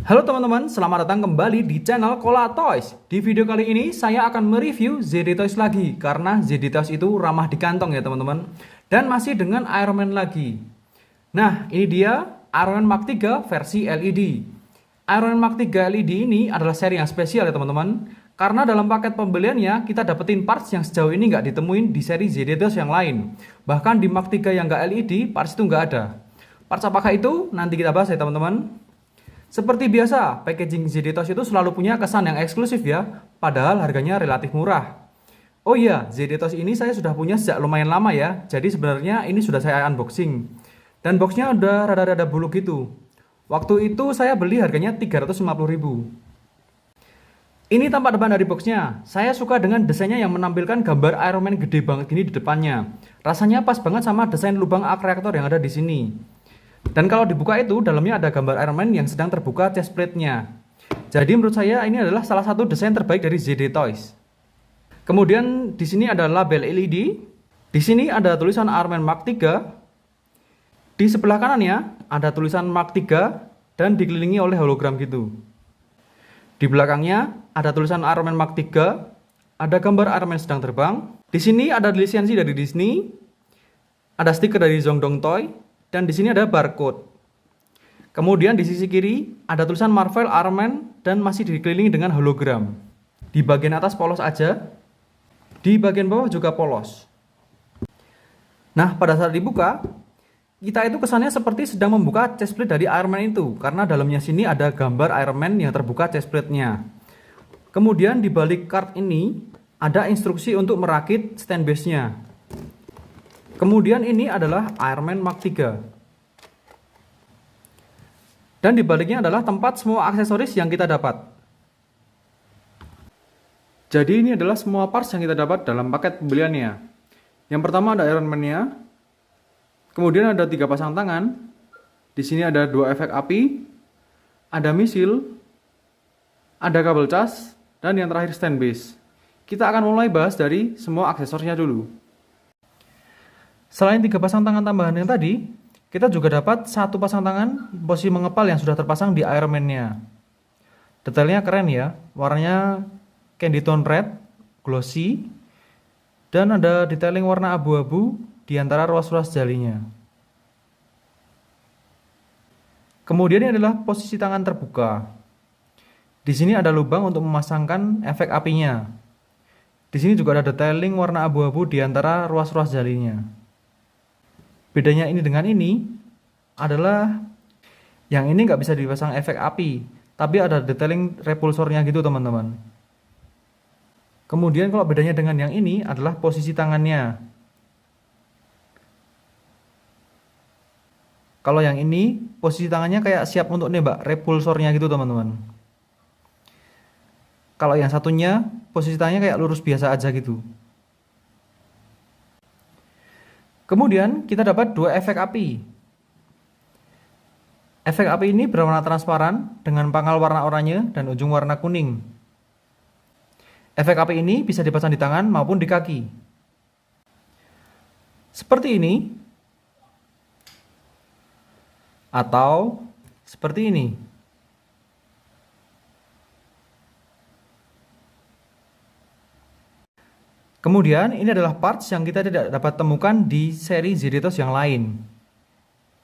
Halo teman-teman, selamat datang kembali di channel Kola Toys. Di video kali ini saya akan mereview ZD Toys lagi karena ZD Toys itu ramah di kantong ya teman-teman. Dan masih dengan Iron Man lagi. Nah, ini dia Iron Man Mark 3 versi LED. Iron Man Mark 3 LED ini adalah seri yang spesial ya teman-teman. Karena dalam paket pembeliannya kita dapetin parts yang sejauh ini nggak ditemuin di seri ZD Toys yang lain. Bahkan di Mark 3 yang nggak LED, parts itu nggak ada. Parts apakah itu? Nanti kita bahas ya teman-teman. Seperti biasa, packaging ZD Toys itu selalu punya kesan yang eksklusif ya, padahal harganya relatif murah. Oh iya, ZD Toys ini saya sudah punya sejak lumayan lama ya, jadi sebenarnya ini sudah saya unboxing. Dan boxnya udah rada-rada buluk gitu. Waktu itu saya beli harganya 350.000. Ini tampak depan dari boxnya. Saya suka dengan desainnya yang menampilkan gambar Iron Man gede banget gini di depannya. Rasanya pas banget sama desain lubang arc reactor yang ada di sini. Dan kalau dibuka itu, dalamnya ada gambar Iron Man yang sedang terbuka chest plate-nya. Jadi menurut saya ini adalah salah satu desain terbaik dari ZD Toys. Kemudian di sini ada label LED. Di sini ada tulisan Iron Man Mark 3. Di sebelah kanannya ada tulisan Mark 3 dan dikelilingi oleh hologram gitu. Di belakangnya ada tulisan Iron Man Mark 3, ada gambar Iron Man sedang terbang. Di sini ada lisensi dari Disney, ada stiker dari Zongdong Toy, dan di sini ada barcode. Kemudian di sisi kiri ada tulisan Marvel Iron Man dan masih dikelilingi dengan hologram. Di bagian atas polos aja, di bagian bawah juga polos. Nah, pada saat dibuka, kita itu kesannya seperti sedang membuka chest plate dari Iron Man itu, karena dalamnya sini ada gambar Iron Man yang terbuka chest plate-nya. Kemudian di balik card ini ada instruksi untuk merakit stand base-nya. Kemudian ini adalah Iron Man Mark 3. Dan di baliknya adalah tempat semua aksesoris yang kita dapat. Jadi ini adalah semua parts yang kita dapat dalam paket pembeliannya. Yang pertama ada Iron Man-nya. Kemudian ada 3 pasang tangan. Di sini ada 2 efek api, ada misil, ada kabel cas, dan yang terakhir stand base. Kita akan mulai bahas dari semua aksesorisnya dulu. Selain 3 pasang tangan tambahan yang tadi, kita juga dapat 1 pasang tangan posisi mengepal yang sudah terpasang di Iron Man-nya. Detailnya keren ya, warnanya candy tone red, glossy, dan ada detailing warna abu-abu di antara ruas-ruas jalinya. Kemudian ini adalah posisi tangan terbuka. Di sini ada lubang untuk memasangkan efek apinya. Di sini juga ada detailing warna abu-abu di antara ruas-ruas jalinya. Bedanya ini dengan ini adalah yang ini nggak bisa dipasang efek api, tapi ada detailing repulsornya gitu teman-teman. Kemudian kalau bedanya dengan yang ini adalah posisi tangannya. Kalau yang ini posisi tangannya kayak siap untuk nembak repulsornya gitu teman-teman. Kalau yang satunya posisi tangannya kayak lurus biasa aja gitu. Kemudian kita dapat 2 efek api. Efek api ini berwarna transparan dengan pangkal warna oranye dan ujung warna kuning. Efek api ini bisa dipasang di tangan maupun di kaki. Seperti ini. Atau seperti ini. Kemudian ini adalah parts yang kita tidak dapat temukan di seri ZD Toys yang lain.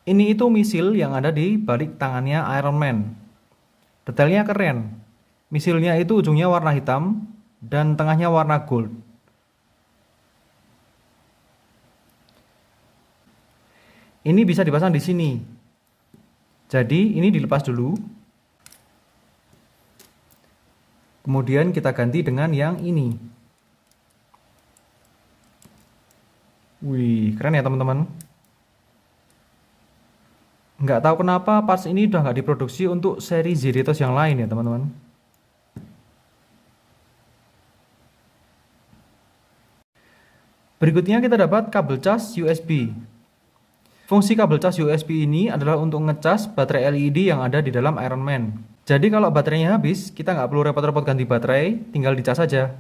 Ini itu misil yang ada di balik tangannya Iron Man. Detailnya keren. Misilnya itu ujungnya warna hitam dan tengahnya warna gold. Ini bisa dipasang di sini. Jadi ini dilepas dulu. Kemudian kita ganti dengan yang ini. Wih, keren ya teman-teman. Nggak tahu kenapa parts ini udah nggak diproduksi untuk seri ZD Toys yang lain ya teman-teman. Berikutnya kita dapat kabel cas USB. Fungsi kabel cas USB ini adalah untuk ngecas baterai LED yang ada di dalam Iron Man. Jadi kalau baterainya habis, kita nggak perlu repot-repot ganti baterai, tinggal dicas saja.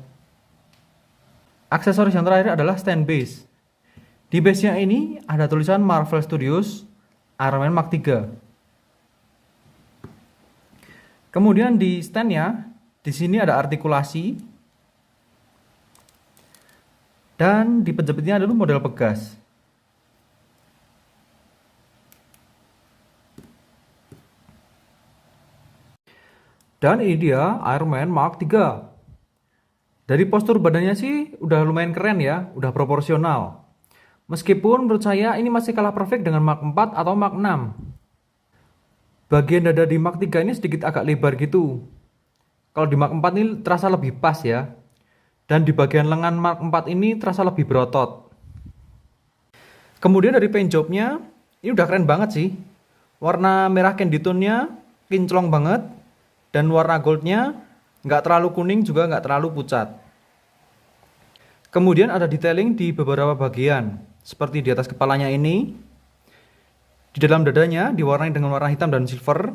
Aksesoris yang terakhir adalah stand base. Di base-nya ini ada tulisan Marvel Studios Iron Man Mark 3. Kemudian di standnya, di sini ada artikulasi. Dan di penjepitnya adalah model pegas. Dan ini dia Iron Man Mark III. Dari postur badannya sih udah lumayan keren ya, udah proporsional. Meskipun menurut saya ini masih kalah perfect dengan Mark IV atau Mark VI. Bagian dada di Mark III ini sedikit agak lebar gitu. Kalau di Mark IV ini terasa lebih pas ya. Dan di bagian lengan Mark IV ini terasa lebih berotot. Kemudian dari paint jobnya, ini udah keren banget sih. Warna merah candy tone-nya kinclong banget. Dan warna goldnya nggak terlalu kuning juga nggak terlalu pucat. Kemudian ada detailing di beberapa bagian. Seperti di atas kepalanya ini. Di dalam dadanya diwarnai dengan warna hitam dan silver.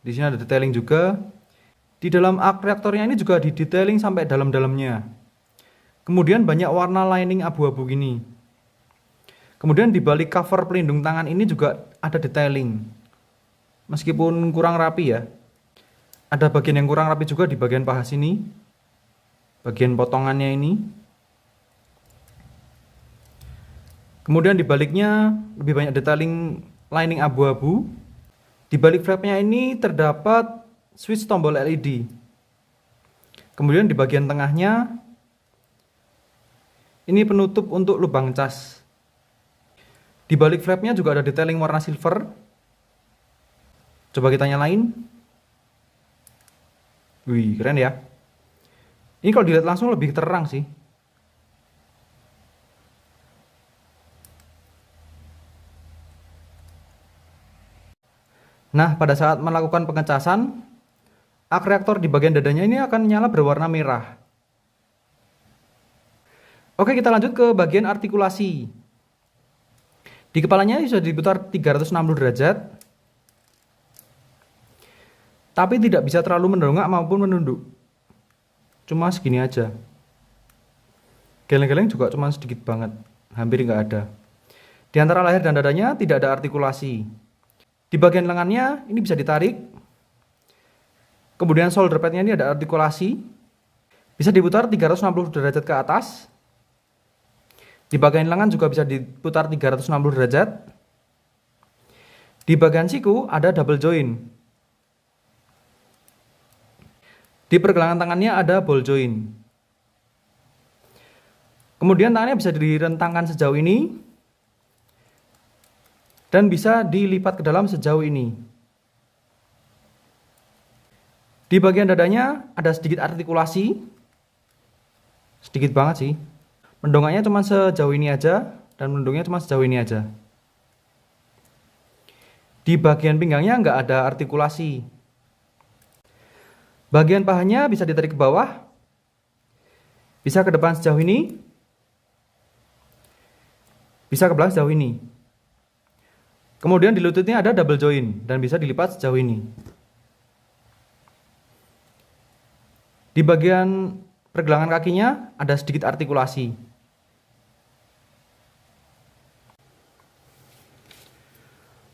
Di sini ada detailing juga. Di dalam arc reaktornya ini juga didetailing sampai dalam-dalamnya. Kemudian banyak warna lining abu-abu gini. Kemudian di balik cover pelindung tangan ini juga ada detailing. Meskipun kurang rapi ya. Ada bagian yang kurang rapi juga di bagian paha sini. Bagian potongannya ini. Kemudian di baliknya lebih banyak detailing lining abu-abu. Di balik flapnya ini terdapat switch tombol LED. Kemudian di bagian tengahnya ini penutup untuk lubang cas. Di balik flapnya juga ada detailing warna silver. Coba kita nyalain. Wih, keren ya. Ini kalau dilihat langsung lebih terang sih. Nah, pada saat melakukan pengecasan, arc reaktor di bagian dadanya ini akan nyala berwarna merah. Oke, kita lanjut ke bagian artikulasi. Di kepalanya sudah diputar 360 derajat. Tapi tidak bisa terlalu mendongak maupun menunduk. Cuma segini aja. Geleng-geleng juga cuma sedikit banget. Hampir nggak ada. Di antara leher dan dadanya tidak ada artikulasi. Di bagian lengannya ini bisa ditarik. Kemudian shoulder padnya ini ada artikulasi. Bisa diputar 360 derajat ke atas. Di bagian lengan juga bisa diputar 360 derajat. Di bagian siku ada double joint. Di pergelangan tangannya ada ball joint. Kemudian tangannya bisa direntangkan sejauh ini. Dan bisa dilipat ke dalam sejauh ini. Di bagian dadanya ada sedikit artikulasi. Sedikit banget sih. Mendongaknya cuma sejauh ini aja. Dan mendongaknya cuma sejauh ini aja. Di bagian pinggangnya nggak ada artikulasi. Bagian pahanya bisa ditarik ke bawah. Bisa ke depan sejauh ini. Bisa ke belakang sejauh ini. Kemudian di lututnya ada double joint. Dan bisa dilipat sejauh ini. Di bagian pergelangan kakinya ada sedikit artikulasi.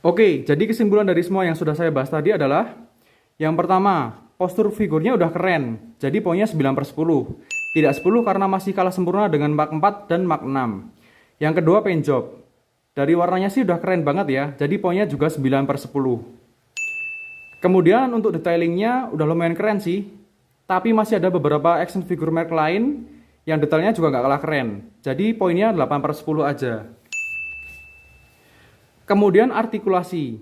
Oke, jadi kesimpulan dari semua yang sudah saya bahas tadi adalah yang pertama, postur figurnya udah keren, jadi poinnya 9/10. Tidak 10 karena masih kalah sempurna dengan Mark IV dan Mark VI. Yang kedua, paint job. Dari warnanya sih udah keren banget ya, jadi poinnya juga 9/10. Kemudian untuk detailingnya udah lumayan keren sih, tapi masih ada beberapa action figure merek lain yang detailnya juga nggak kalah keren. Jadi poinnya 8/10 aja. Kemudian artikulasi.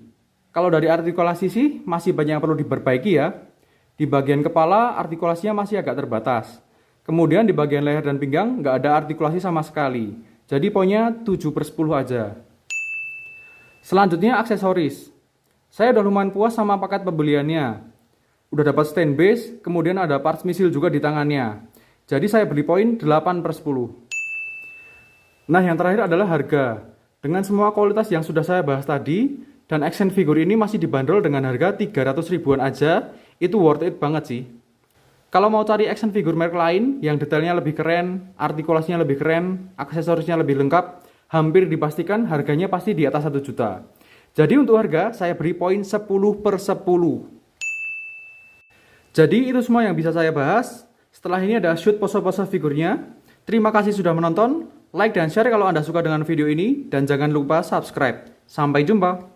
Kalau dari artikulasi sih masih banyak yang perlu diperbaiki ya. Di bagian kepala artikulasinya masih agak terbatas. Kemudian di bagian leher dan pinggang nggak ada artikulasi sama sekali. Jadi poinnya 7/10 aja. Selanjutnya aksesoris. Saya udah lumayan puas sama paket pembeliannya. Udah dapat stand base, kemudian ada parts misil juga di tangannya. Jadi saya beli poin 8/10. Nah, yang terakhir adalah harga. Dengan semua kualitas yang sudah saya bahas tadi, dan action figure ini masih dibanderol dengan harga 300 ribuan aja, itu worth it banget sih. Kalau mau cari action figure merek lain yang detailnya lebih keren, artikulasinya lebih keren, aksesorisnya lebih lengkap, hampir dipastikan harganya pasti di atas 1 juta. Jadi untuk harga, saya beri poin 10/10. Jadi itu semua yang bisa saya bahas. Setelah ini ada shoot pose-pose figurnya. Terima kasih sudah menonton. Like dan share kalau Anda suka dengan video ini. Dan jangan lupa subscribe. Sampai jumpa.